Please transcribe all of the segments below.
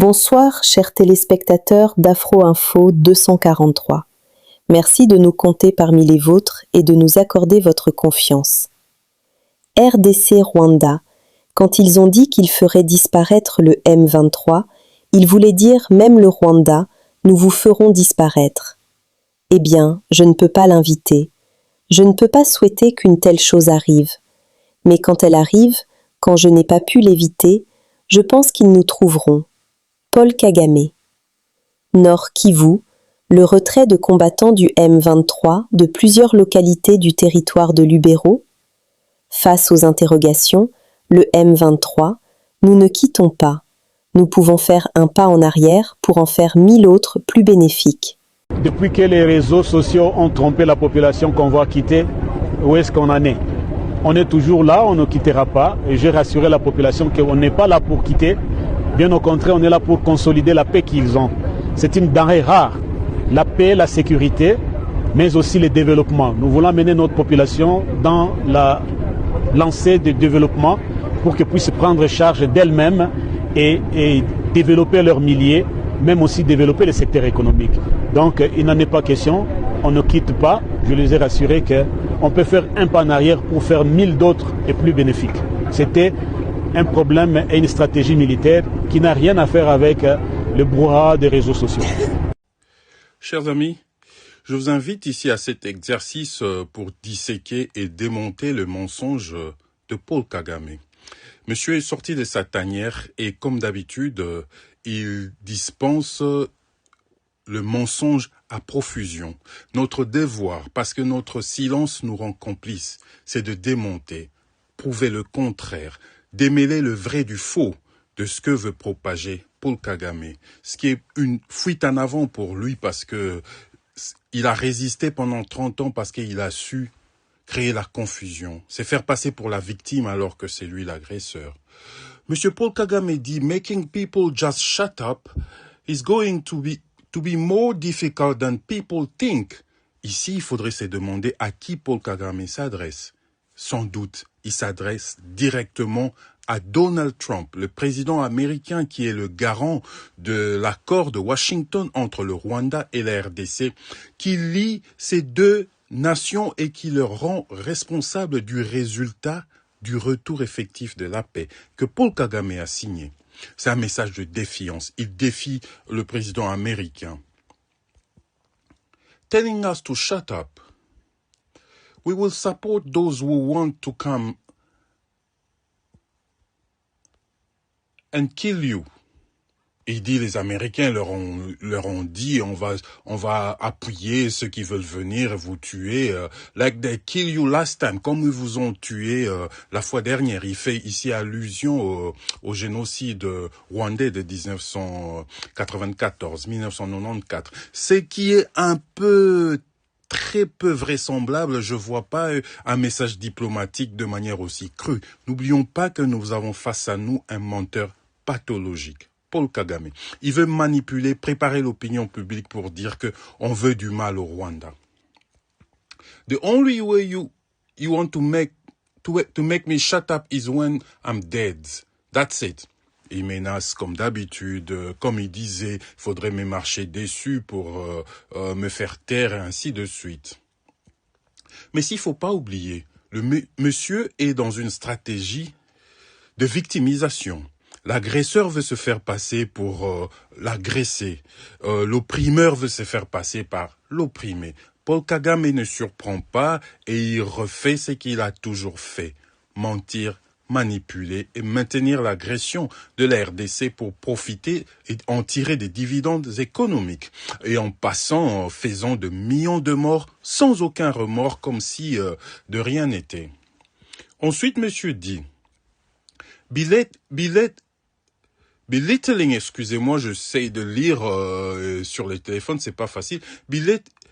Bonsoir, chers téléspectateurs d'Afro Info 243. Merci de nous compter parmi les vôtres et de nous accorder votre confiance. RDC Rwanda, quand ils ont dit qu'ils feraient disparaître le M23, ils voulaient dire même le Rwanda, nous vous ferons disparaître. Eh bien, je ne peux pas l'inviter. Je ne peux pas souhaiter qu'une telle chose arrive. Mais quand elle arrive, quand je n'ai pas pu l'éviter, je pense qu'ils nous trouveront. Paul Kagame. Nord Kivu, le retrait de combattants du M23 de plusieurs localités du territoire de Lubero. Face aux interrogations, le M23, nous ne quittons pas. Nous pouvons faire un pas en arrière pour en faire 1000 autres plus bénéfiques. Depuis que les réseaux sociaux ont trompé la population qu'on va quitter, où est-ce qu'on en est? On est toujours là, on ne quittera pas. Et j'ai rassuré la population qu'on n'est pas là pour quitter. Bien au contraire, on est là pour consolider la paix qu'ils ont. C'est une denrée rare. La paix, la sécurité, mais aussi le développement. Nous voulons amener notre population dans la lancée de développement pour qu'elle puisse prendre charge d'elle-même et développer leur milliers, même aussi développer le secteur économique. Donc, il n'en est pas question. On ne quitte pas. Je les ai rassurés qu'on peut faire un pas en arrière pour faire 1000 d'autres et plus bénéfiques. C'était un problème et une stratégie militaire qui n'a rien à faire avec le brouhaha des réseaux sociaux. Chers amis, je vous invite ici à cet exercice pour disséquer et démonter le mensonge de Paul Kagame. Monsieur est sorti de sa tanière et comme d'habitude, il dispense le mensonge à profusion. Notre devoir, parce que notre silence nous rend complices, c'est de démonter, prouver le contraire, démêler le vrai du faux de ce que veut propager Paul Kagame. Ce qui est une fuite en avant pour lui parce que il a résisté pendant 30 ans parce qu'il a su créer la confusion. C'est faire passer pour la victime alors que c'est lui l'agresseur. Monsieur Paul Kagame dit « Making people just shut up is going to be more difficult than people think ». Ici, il faudrait se demander à qui Paul Kagame s'adresse. Sans doute, il s'adresse directement à Donald Trump, le président américain qui est le garant de l'accord de Washington entre le Rwanda et la RDC, qui lie ces deux nations et qui leur rend responsable du résultat du retour effectif de la paix que Paul Kagame a signé. C'est un message de défiance. Il défie le président américain. Telling us to shut up. We will support those who want to come and kill you. Il dit, les Américains leur ont dit, on va appuyer ceux qui veulent venir vous tuer, like they kill you last time, comme ils vous ont tué la fois dernière. Il fait ici allusion au génocide rwandais de 1994. Ce qui est très peu vraisemblable, je vois pas un message diplomatique de manière aussi crue. N'oublions pas que nous avons face à nous un menteur pathologique. Paul Kagame. Il veut manipuler, préparer l'opinion publique pour dire que on veut du mal au Rwanda. The only way you want to make me shut up is when I'm dead. That's it. Il menace comme d'habitude, comme il disait, il faudrait me marcher dessus pour me faire taire et ainsi de suite. Mais s'il faut pas oublier, monsieur est dans une stratégie de victimisation. L'agresseur veut se faire passer pour l'agressé. L'opprimeur veut se faire passer par l'opprimé. Paul Kagame ne surprend pas et il refait ce qu'il a toujours fait. Mentir, manipuler et maintenir l'agression de la RDC pour profiter et en tirer des dividendes économiques. Et en faisant de millions de morts sans aucun remords comme si de rien n'était. Ensuite, monsieur dit, belittling, excusez-moi, j'essaie de lire sur le téléphone, c'est pas facile.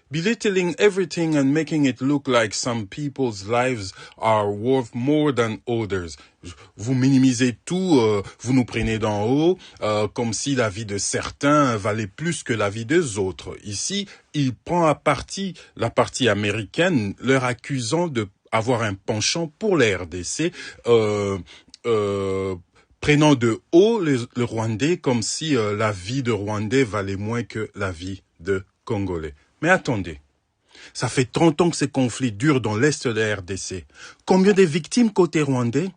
Belittling everything and making it look like some people's lives are worth more than others. Vous minimisez tout, vous nous prenez d'en haut, comme si la vie de certains valait plus que la vie des autres. Ici, il prend à partie la partie américaine, leur accusant de avoir un penchant pour la RDC, prenant de haut le Rwandais comme si la vie de Rwandais valait moins que la vie de Congolais. Mais attendez, ça fait 30 ans que ces conflits durent dans l'est de la RDC. Combien de victimes côté rwandais?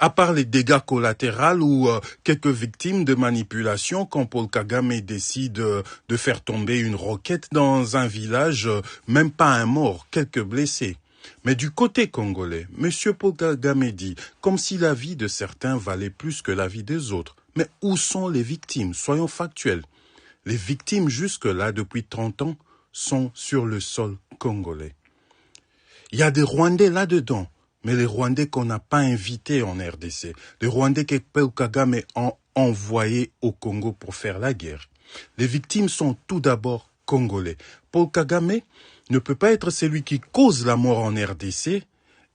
À part les dégâts collatéraux ou quelques victimes de manipulation quand Paul Kagame décide de faire tomber une roquette dans un village, même pas un mort, quelques blessés. Mais du côté congolais, M. Paul Kagame dit, comme si la vie de certains valait plus que la vie des autres. Mais où sont les victimes? Soyons factuels. Les victimes jusque-là, depuis 30 ans, sont sur le sol congolais. Il y a des Rwandais là-dedans. Mais les Rwandais qu'on n'a pas invités en RDC, les Rwandais que Paul Kagame a envoyés au Congo pour faire la guerre. Les victimes sont tout d'abord congolais. Paul Kagame ne peut pas être celui qui cause la mort en RDC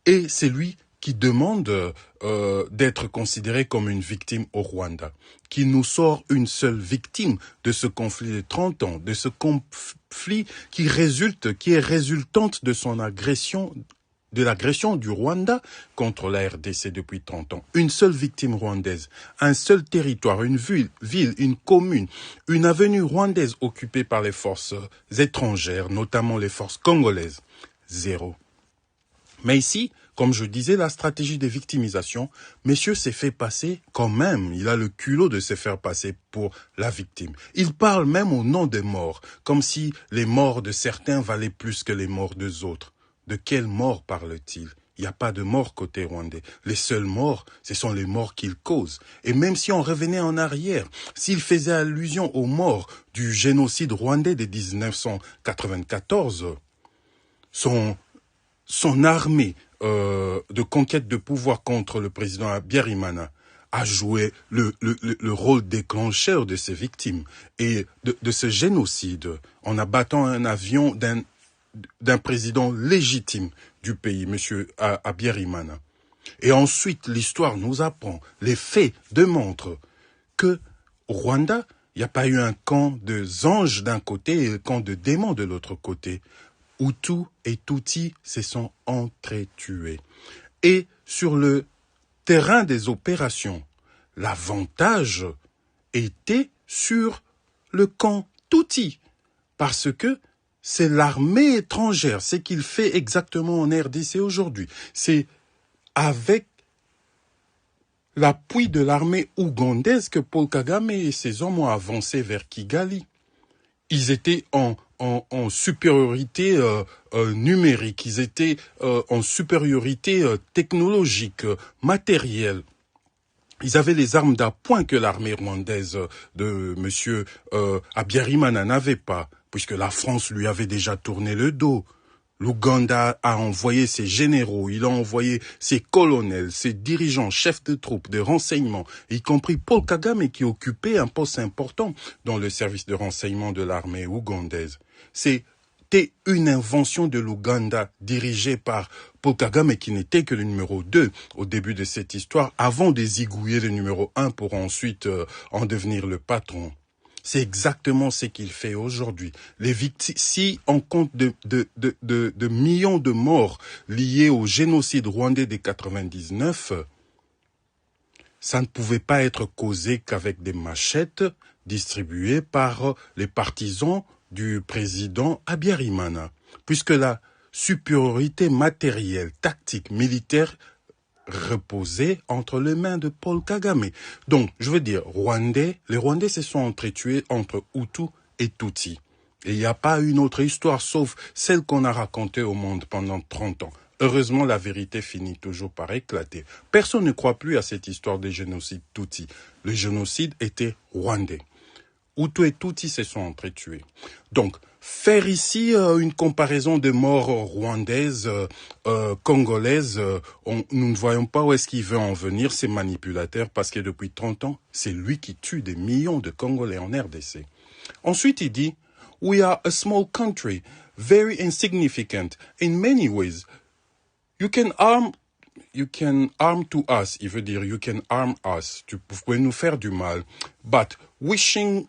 et celui qui demande d'être considéré comme une victime au Rwanda, qui nous sort une seule victime de ce conflit de 30 ans, de ce conflit qui est résultante de son agression, de l'agression du Rwanda contre la RDC depuis 30 ans. Une seule victime rwandaise, un seul territoire, une ville, une commune, une avenue rwandaise occupée par les forces étrangères, notamment les forces congolaises. Zéro. Mais ici, comme je disais, la stratégie de victimisation, monsieur s'est fait passer quand même. Il a le culot de se faire passer pour la victime. Il parle même au nom des morts, comme si les morts de certains valaient plus que les morts des autres. De quelle mort parle-t-il? Il n'y a pas de mort côté rwandais. Les seules morts, ce sont les morts qu'il cause. Et même si on revenait en arrière, s'il faisait allusion aux morts du génocide rwandais de 1994, son armée de conquête de pouvoir contre le président Habyarimana a joué le rôle déclencheur de ces victimes et de ce génocide en abattant un avion d'un président légitime du pays, M. Habyarimana. Et ensuite, l'histoire nous apprend, les faits démontrent que au Rwanda, il n'y a pas eu un camp de anges d'un côté et un camp de démons de l'autre côté. Hutus et Tutsis se sont entretués. Et sur le terrain des opérations, l'avantage était sur le camp Tutsi, parce que c'est l'armée étrangère, ce qu'il fait exactement en RDC aujourd'hui. C'est avec l'appui de l'armée ougandaise que Paul Kagame et ses hommes ont avancé vers Kigali. Ils étaient en supériorité numérique, ils étaient en supériorité technologique, matérielle. Ils avaient les armes d'appoint que l'armée rwandaise de M. Habyarimana n'avait pas, puisque la France lui avait déjà tourné le dos. L'Ouganda a envoyé ses généraux, il a envoyé ses colonels, ses dirigeants, chefs de troupes, de renseignement, y compris Paul Kagame qui occupait un poste important dans le service de renseignement de l'armée ougandaise. C'était une invention de l'Ouganda dirigée par Paul Kagame qui n'était que le numéro 2 au début de cette histoire, avant de zigouiller le numéro 1 pour ensuite en devenir le patron. C'est exactement ce qu'il fait aujourd'hui. Les victimes, si on compte de millions de morts liés au génocide rwandais de 99, ça ne pouvait pas être causé qu'avec des machettes distribuées par les partisans du président Habyarimana, puisque la supériorité matérielle, tactique, militaire reposait entre les mains de Paul Kagame. Donc, je veux dire, les Rwandais se sont entretués entre Hutus et Tutsis. Et il n'y a pas une autre histoire sauf celle qu'on a racontée au monde pendant 30 ans. Heureusement, la vérité finit toujours par éclater. Personne ne croit plus à cette histoire des génocides Tutsis. Le génocide était rwandais. Hutus et Tutsis se sont entretués. Donc, faire ici une comparaison de morts rwandaises, congolaises, nous ne voyons pas où est-ce qu'il veut en venir, ces manipulateurs, parce que depuis 30 ans, c'est lui qui tue des millions de Congolais en RDC. Ensuite, il dit, « We are a small country, very insignificant in many ways. You can arm to us. » Il veut dire, « You can arm us. » Vous pouvez nous faire du mal. « But wishing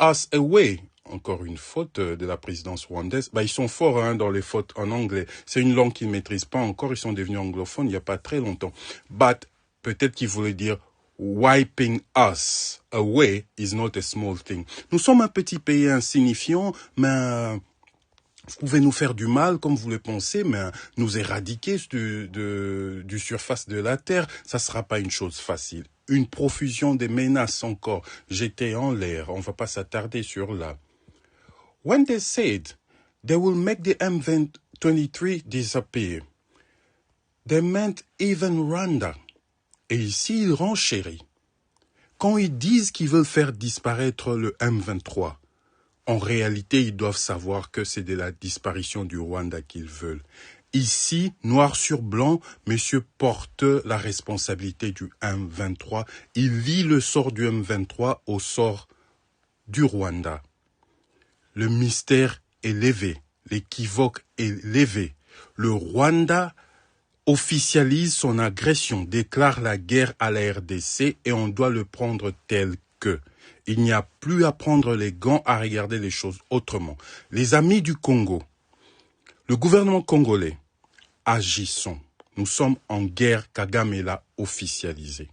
us away. » Encore une faute de la présidence rwandaise. Ils sont forts dans les fautes en anglais. C'est une langue qu'ils ne maîtrisent pas encore. Ils sont devenus anglophones il n'y a pas très longtemps. But, peut-être qu'il voulait dire wiping us away is not a small thing. Nous sommes un petit pays insignifiant, mais vous pouvez nous faire du mal comme vous le pensez, mais nous éradiquer du surface de la terre, ça sera pas une chose facile. Une profusion de menaces encore jetées en l'air. On va pas s'attarder sur là. When they said they will make the M23 disappear, they meant even Rwanda. Et ici, ils renchérit. Quand ils disent qu'ils veulent faire disparaître le M23, en réalité, ils doivent savoir que c'est de la disparition du Rwanda qu'ils veulent. Ici, noir sur blanc, monsieur porte la responsabilité du M23. Il lie le sort du M23 au sort du Rwanda. Le mystère est levé, l'équivoque est levé. Le Rwanda officialise son agression, déclare la guerre à la RDC et on doit le prendre tel que. Il n'y a plus à prendre les gants, à regarder les choses autrement. Les amis du Congo, le gouvernement congolais, agissons. Nous sommes en guerre, Kagame l'a officialisé.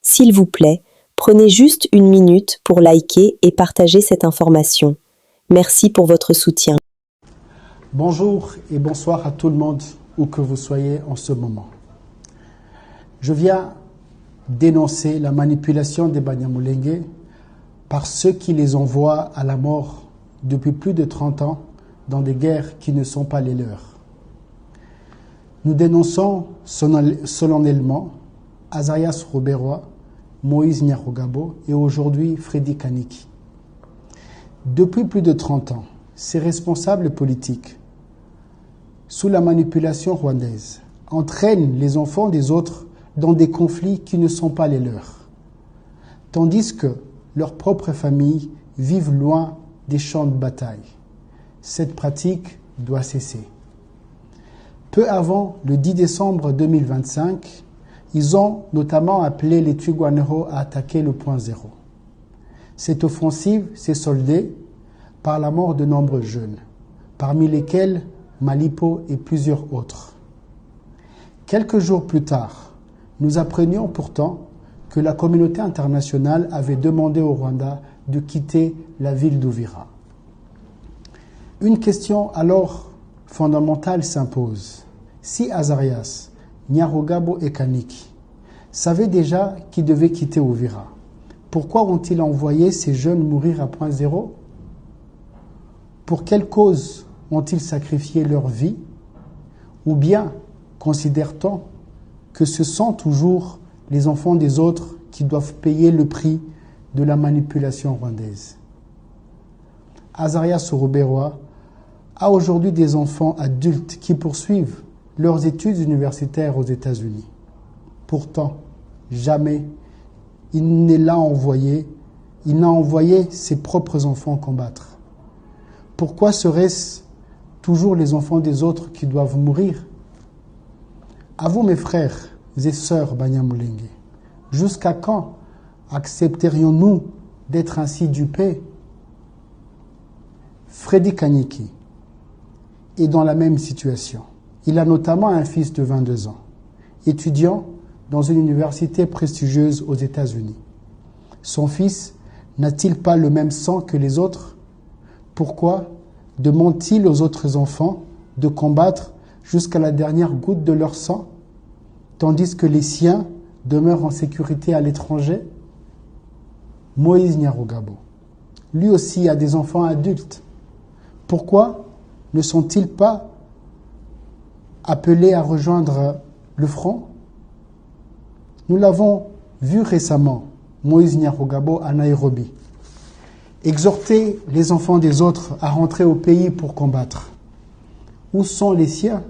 S'il vous plaît, prenez juste une minute pour liker et partager cette information. Merci pour votre soutien. Bonjour et bonsoir à tout le monde, où que vous soyez en ce moment. Je viens dénoncer la manipulation des Banyamulenge par ceux qui les envoient à la mort depuis plus de 30 ans dans des guerres qui ne sont pas les leurs. Nous dénonçons solennellement Azarias Robérois, Moïse Nyarugabo et aujourd'hui Freddy Kaniki. Depuis plus de 30 ans, ces responsables politiques, sous la manipulation rwandaise, entraînent les enfants des autres dans des conflits qui ne sont pas les leurs, tandis que leurs propres familles vivent loin des champs de bataille. Cette pratique doit cesser. Peu avant le 10 décembre 2025, ils ont notamment appelé les Twirwaneho à attaquer le point zéro. Cette offensive s'est soldée par la mort de nombreux jeunes, parmi lesquels Malipo et plusieurs autres. Quelques jours plus tard, nous apprenions pourtant que la communauté internationale avait demandé au Rwanda de quitter la ville d'Uvira. Une question alors fondamentale s'impose. Si Azarias, Nyarugabo et Kaniki savaient déjà qu'ils devaient quitter Uvira, pourquoi ont-ils envoyé ces jeunes mourir à point zéro? Pour quelle cause ont-ils sacrifié leur vie? Ou bien considère-t-on que ce sont toujours les enfants des autres qui doivent payer le prix de la manipulation rwandaise? Azarias Robérois a aujourd'hui des enfants adultes qui poursuivent leurs études universitaires aux États-Unis. Pourtant, jamais il n'a envoyé ses propres enfants combattre. Pourquoi serait-ce toujours les enfants des autres qui doivent mourir? À vous, mes frères et sœurs Banyamulenge, jusqu'à quand accepterions-nous d'être ainsi dupés? Freddy Kaniki est dans la même situation. Il a notamment un fils de 22 ans, étudiant dans une université prestigieuse aux États-Unis. Son fils n'a-t-il pas le même sang que les autres? Pourquoi demande-t-il aux autres enfants de combattre jusqu'à la dernière goutte de leur sang, tandis que les siens demeurent en sécurité à l'étranger? Moïse Nyarugabo, lui aussi a des enfants adultes. Pourquoi ne sont-ils pas appelés à rejoindre le front? Nous l'avons vu récemment, Moïse Nyarugabo à Nairobi, exhorter les enfants des autres à rentrer au pays pour combattre. Où sont les siens?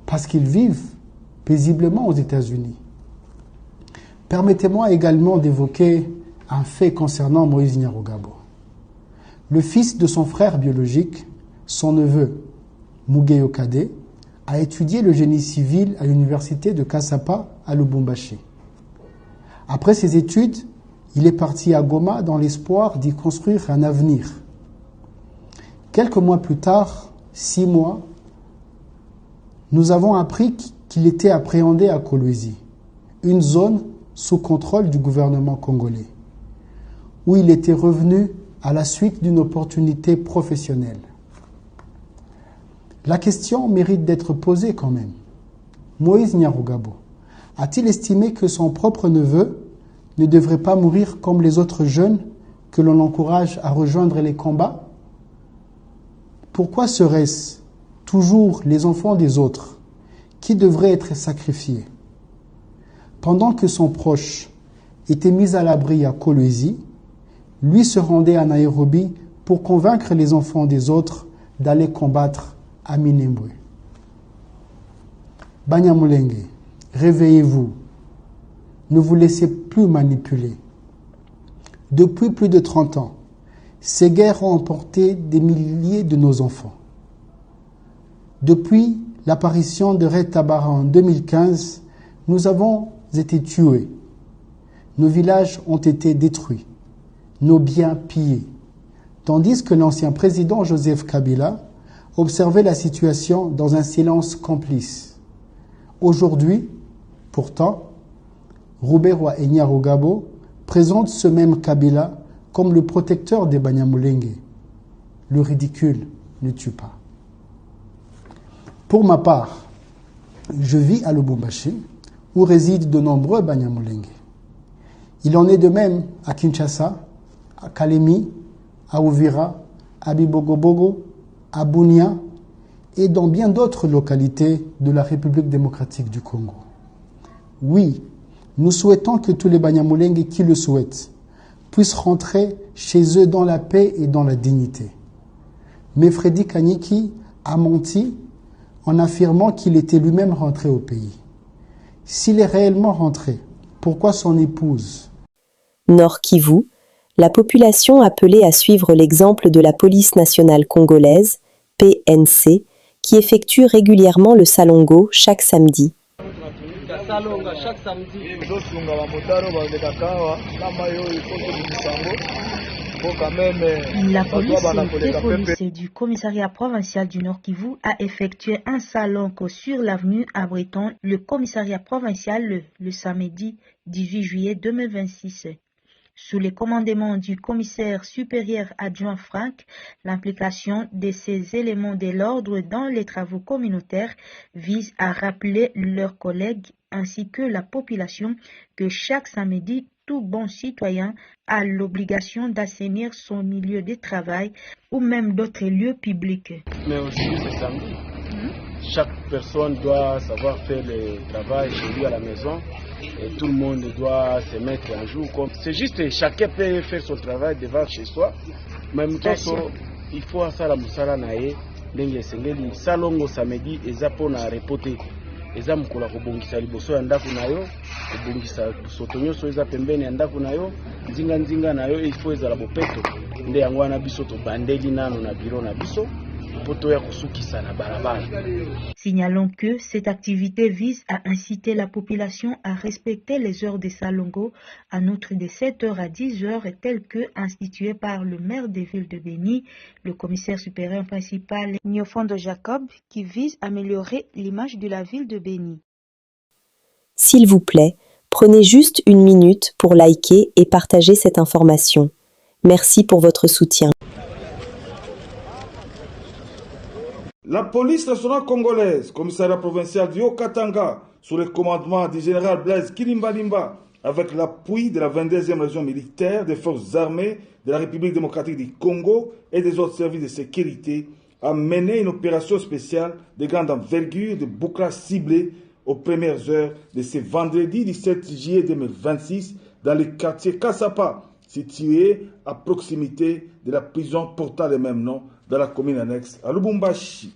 Parce qu'ils vivent paisiblement aux États-Unis. Permettez-moi également d'évoquer un fait concernant Moïse Nyarugabo. Le fils de son frère biologique, son neveu, Mugeyo Kade, a étudié le génie civil à l'université de Kasapa à Lubumbashi. Après ses études, il est parti à Goma dans l'espoir d'y construire un avenir. Quelques mois plus tard, 6 mois, nous avons appris qu'il était appréhendé à Kolwezi, une zone sous contrôle du gouvernement congolais, où il était revenu à la suite d'une opportunité professionnelle. La question mérite d'être posée quand même. Moïse Nyarugabo a-t-il estimé que son propre neveu ne devrait pas mourir comme les autres jeunes que l'on encourage à rejoindre les combats? Pourquoi serait-ce toujours les enfants des autres qui devraient être sacrifiés? Pendant que son proche était mis à l'abri à Kolwezi, lui se rendait à Nairobi pour convaincre les enfants des autres d'aller combattre à Minembwe. Banyamulenge, réveillez-vous. Ne vous laissez plus manipuler. Depuis plus de 30 ans, ces guerres ont emporté des milliers de nos enfants. Depuis l'apparition de Red Tabara en 2015, nous avons été tués. Nos villages ont été détruits, nos biens pillés, tandis que l'ancien président Joseph Kabila observait la situation dans un silence complice. Aujourd'hui, pourtant, Ruberwa et Nyarugabo présentent ce même Kabila comme le protecteur des Banyamulenge. Le ridicule ne tue pas. Pour ma part, je vis à Lubumbashi, où résident de nombreux Banyamulenge. Il en est de même à Kinshasa, à Kalemi, à Uvira, à Bibogobogo, à Bunia et dans bien d'autres localités de la République démocratique du Congo. Oui, nous souhaitons que tous les Banyamulenge qui le souhaitent puissent rentrer chez eux dans la paix et dans la dignité. Mais Freddy Kanyiki a menti en affirmant qu'il était lui-même rentré au pays. S'il est réellement rentré, pourquoi son épouse? Nord Kivu, la population appelée à suivre l'exemple de la police nationale congolaise, PNC, qui effectue régulièrement le Salongo chaque samedi. La police du commissariat provincial du Nord Kivu a effectué un salongo sur l'avenue abritant le commissariat provincial le samedi 18 juillet 2026. Sous le commandement du commissaire supérieur adjoint Franck, l'implication de ces éléments de l'ordre dans les travaux communautaires vise à rappeler leurs collègues ainsi que la population que chaque samedi, tout bon citoyen a l'obligation d'assainir son milieu de travail ou même d'autres lieux publics. Mais aujourd'hui c'est samedi. Chaque personne doit savoir faire le travail chez lui à la maison. Et tout le monde doit se mettre en jour. C'est juste chacun peut faire son travail devant chez soi. Même temps, il faut ça la musala nae. Ndenge sengeli salongo samedi ezapo na repoter. Eza mukula kobongisa liboso ya ndaku nayo, kobongisa soto nyonso eza pembeni ya ndaku nayo, nzinga nayo il faut ezala bopeto. Nde yango wana biso to bandeli nano na biro na biso. Signalons que cette activité vise à inciter la population à respecter les heures de Salongo, en outre de 7h à 10h, telles que instituées par le maire des villes de Béni, le commissaire supérieur principal Niofondo Jacob, qui vise à améliorer l'image de la ville de Béni. S'il vous plaît, prenez juste une minute pour liker et partager cette information. Merci pour votre soutien. La police nationale congolaise, commissariat provincial du Haut-Katanga, sous le commandement du général Blaise Kilimbalimba, avec l'appui de la 22e région militaire des forces armées de la République démocratique du Congo et des autres services de sécurité, a mené une opération spéciale de grande envergure de bouclage ciblé aux premières heures de ce vendredi 17 juillet 2026 dans le quartier Kassapa, situé à proximité de la prison portant le même nom dans la commune annexe à Lubumbashi.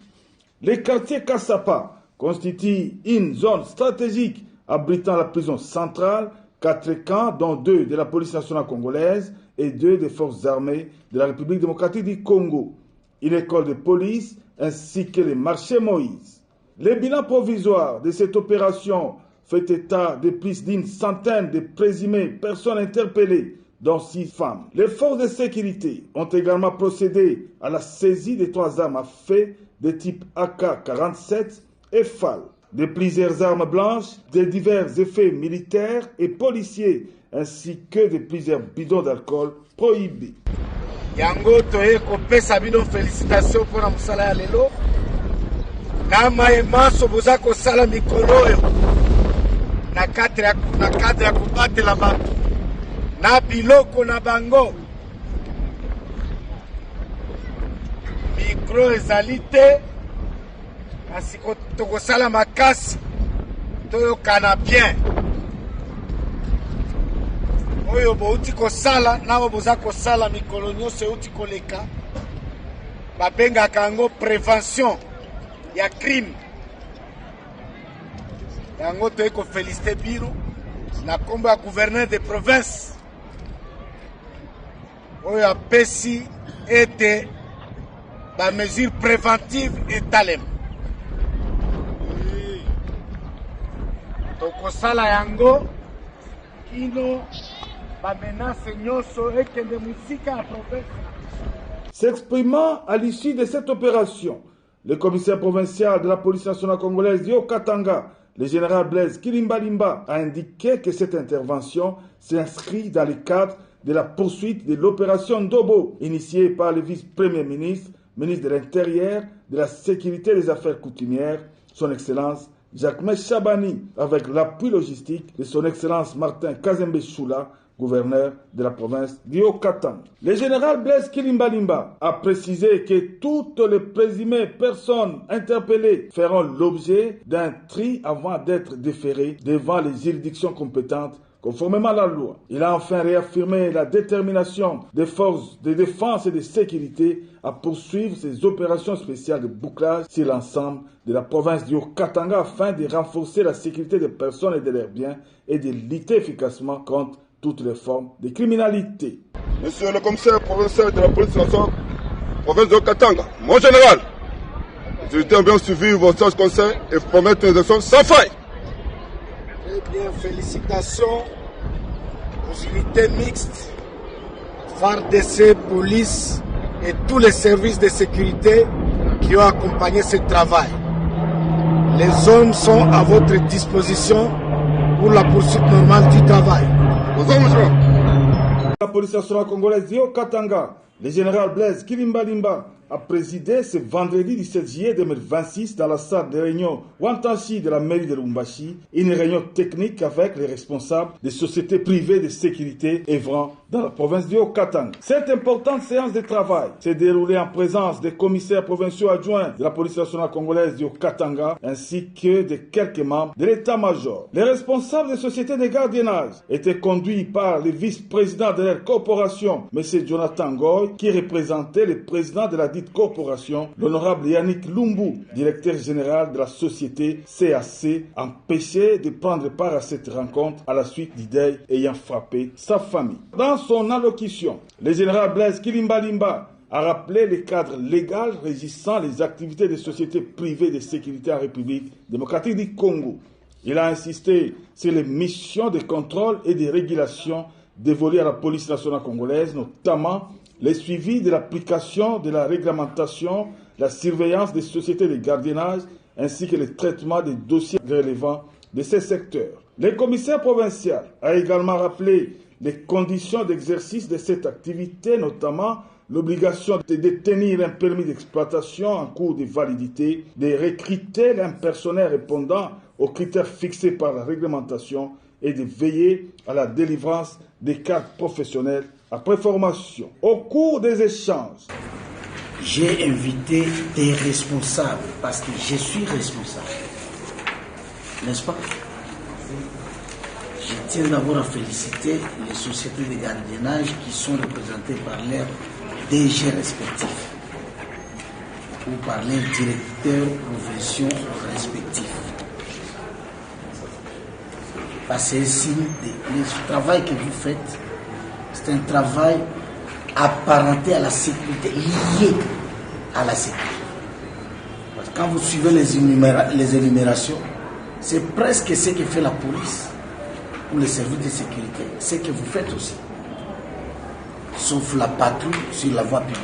Le quartier Kassapa constitue une zone stratégique abritant la prison centrale, 4 camps, dont 2 de la police nationale congolaise et 2 des forces armées de la République démocratique du Congo, une école de police ainsi que les marchés Moïse. Le bilan provisoire de cette opération fait état de plus d'une centaine de présumées personnes interpellées, dont 6 femmes. Les forces de sécurité ont également procédé à la saisie de 3 armes à feu de type AK-47 et FAL. de plusieurs armes blanches, de divers effets militaires et policiers, ainsi que de plusieurs bidons d'alcool prohibés. Yango toye kopesa bino félicitations pour mosala ya lelo. Na maemaso boza kosala mikolo oyo na cadre ya kobatela bato na biloko na bango. Mikro ezali te kasi tokosala makasi toyokana bien oyo bouti kosala nabo boza kosala mikolo nyonso euti koleka babengaka yango prévention ya crime. Yango toye kofélicite biro na kombo ya gouverneur de province oyo apesi ete bamesure préventive etalema. Tokosala yango kino bamenase nyonso ekende musika ya province. S'exprimant à l'issue de cette opération, le commissaire provincial de la police nationale congolaise Yo Katanga, le général Blaise Kilimbalimba, a indiqué que cette intervention s'inscrit dans le cadre de la poursuite de l'opération Ndobo, initiée par le vice-premier ministre, ministre de l'Intérieur, de la Sécurité et des Affaires coutumières, son Excellence Jacques Chabani, avec l'appui logistique de son Excellence Martin Kazembe Choula, gouverneur de la province d'Haut-Katanga. Le général Blaise Kilimbalimba a précisé que toutes les présumées personnes interpellées feront l'objet d'un tri avant d'être déférées devant les juridictions compétentes conformément à la loi. Il a enfin réaffirmé la détermination des forces de défense et de sécurité à poursuivre ces opérations spéciales de bouclage sur l'ensemble de la province du Haut-Katanga afin de renforcer la sécurité des personnes et de leurs biens et de lutter efficacement contre toutes les formes de criminalité. Monsieur le commissaire provincial de la police nationale, province de Haut-Katanga, mon général, les autorités ont bien suivi vos sages conseils et promettent une action sans faille. Eh bien, félicitations aux unités mixtes, FARDC, police et tous les services de sécurité qui ont accompagné ce travail. Les hommes sont à votre disposition pour la poursuite normale du travail. La police nationale congolaise Yo Katanga, le général Blaise Kilimbalimba, a présidé ce vendredi 17 juillet 2026 dans la salle de réunion Wantanchi de la mairie de Lubumbashi une réunion technique avec les responsables des sociétés privées de sécurité œuvrant dans la province du Haut-Katanga. Cette importante séance de travail s'est déroulée en présence des commissaires provinciaux adjoints de la police nationale congolaise du Haut-Katanga ainsi que de quelques membres de l'état-major. Les responsables des sociétés de gardiennage étaient conduits par le vice-président de leur corporation, M. Jonathan Goy, qui représentait le président de la dite corporation, l'honorable Yannick Lumbu, directeur général de la société CAC, empêché de prendre part à cette rencontre à la suite du deuil ayant frappé sa famille. Dans son allocution, le général Blaise Kilimbalimba a rappelé le cadre légal régissant les activités des sociétés privées de sécurité en République démocratique du Congo. Il a insisté sur les missions de contrôle et de régulation dévolues à la police nationale congolaise, notamment le suivi de l'application de la réglementation, la surveillance des sociétés de gardiennage, ainsi que le traitement des dossiers relevant de ces secteurs. Le commissaire provincial a également rappelé les conditions d'exercice de cette activité, notamment l'obligation de détenir un permis d'exploitation en cours de validité, de recruter un personnel répondant aux critères fixés par la réglementation et de veiller à la délivrance des cartes professionnelles après formation. Au cours des échanges, j'ai invité des responsables parce que je suis responsable. N'est-ce pas? Je tiens d'abord à féliciter les sociétés de gardiennage qui sont représentées par leurs DG respectifs ou par leurs directeurs provinciaux respectifs. Parce que le travail que vous faites, c'est un travail apparenté à la sécurité, lié à la sécurité. Parce que quand vous suivez les énumérations, c'est presque ce que fait la police ou les services de sécurité, ce que vous faites aussi. Sauf la patrouille sur la voie publique.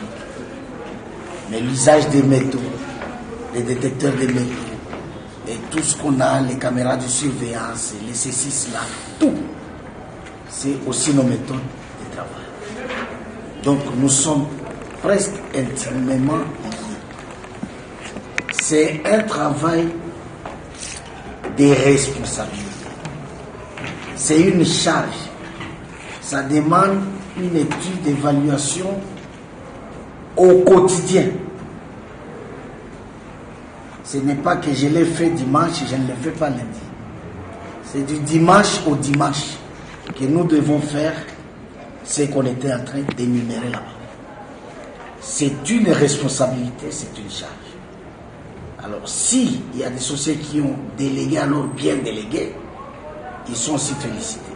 Mais l'usage des métaux, des détecteurs de métaux, et tout ce qu'on a, les caméras de surveillance, les C6 là, tout, c'est aussi nos méthodes de travail. Donc nous sommes presque intimement liés. C'est un travail de responsabilité. C'est une charge. Ça demande une étude d'évaluation au quotidien. Ce n'est pas que je l'ai fait dimanche, je ne le fais pas lundi. C'est du dimanche au dimanche que nous devons faire ce qu'on était en train d'énumérer là-bas. C'est une responsabilité, c'est une charge. Alors, s'il y a des sociétés qui ont délégué, alors bien délégués, ils sont aussi félicités.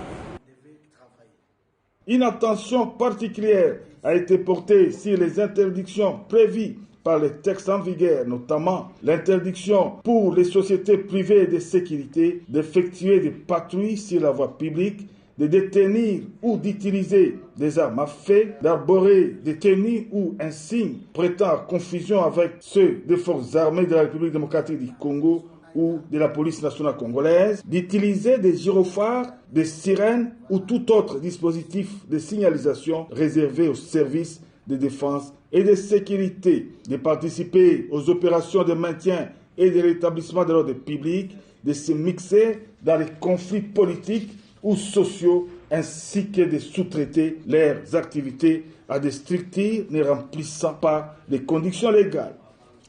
Une attention particulière a été portée sur les interdictions prévues par les textes en vigueur, notamment l'interdiction pour les sociétés privées de sécurité d'effectuer des patrouilles sur la voie publique, de détenir ou d'utiliser des armes à feu, d'arborer des tenues ou insignes prêtant à confusion avec ceux des forces armées de la République démocratique du Congo ou de la police nationale congolaise, d'utiliser des gyrophares, des sirènes ou tout autre dispositif de signalisation réservé aux services de défense et de sécurité, de participer aux opérations de maintien et de rétablissement de l'ordre public, de se mixer dans les conflits politiques ou sociaux, ainsi que de sous-traiter leurs activités à des structures ne remplissant pas les conditions légales.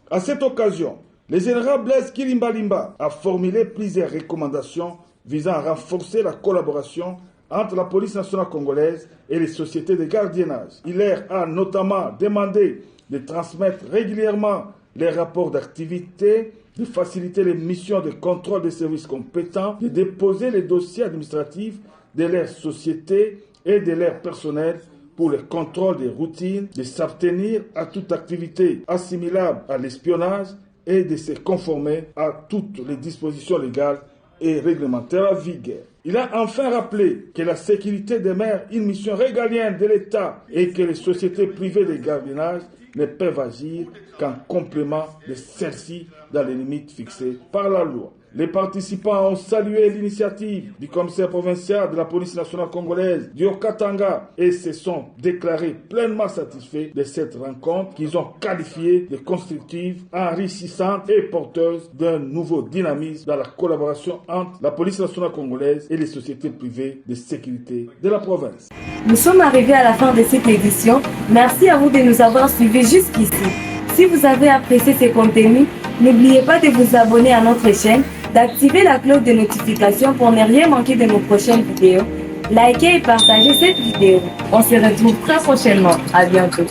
À cette occasion, le général Blaise Kilimbalimba a formulé plusieurs recommandations visant à renforcer la collaboration entre la police nationale congolaise et les sociétés de gardiennage. Il leur a notamment demandé de transmettre régulièrement les rapports d'activité, de faciliter les missions de contrôle des services compétents, de déposer les dossiers administratifs de leurs sociétés et de leur personnel pour le contrôle des routines, de s'abstenir à toute activité assimilable à l'espionnage et de se conformer à toutes les dispositions légales et réglementaires en vigueur. Il a enfin rappelé que la sécurité demeure une mission régalienne de l'État et que les sociétés privées de gardiennage ne peuvent agir qu'en complément de celles-ci dans les limites fixées par la loi. Les participants ont salué l'initiative du commissaire provincial de la police nationale congolaise du Haut-Katanga et se sont déclarés pleinement satisfaits de cette rencontre qu'ils ont qualifiée de constructive, enrichissante et porteuse d'un nouveau dynamisme dans la collaboration entre la police nationale congolaise et les sociétés privées de sécurité de la province. Nous sommes arrivés à la fin de cette édition. Merci à vous de nous avoir suivis jusqu'ici. Si vous avez apprécié ces contenus, n'oubliez pas de vous abonner à notre chaîne, d'activer la cloche de notification pour ne rien manquer de nos prochaines vidéos. Likez et partagez cette vidéo. On se retrouve très prochainement. À bientôt.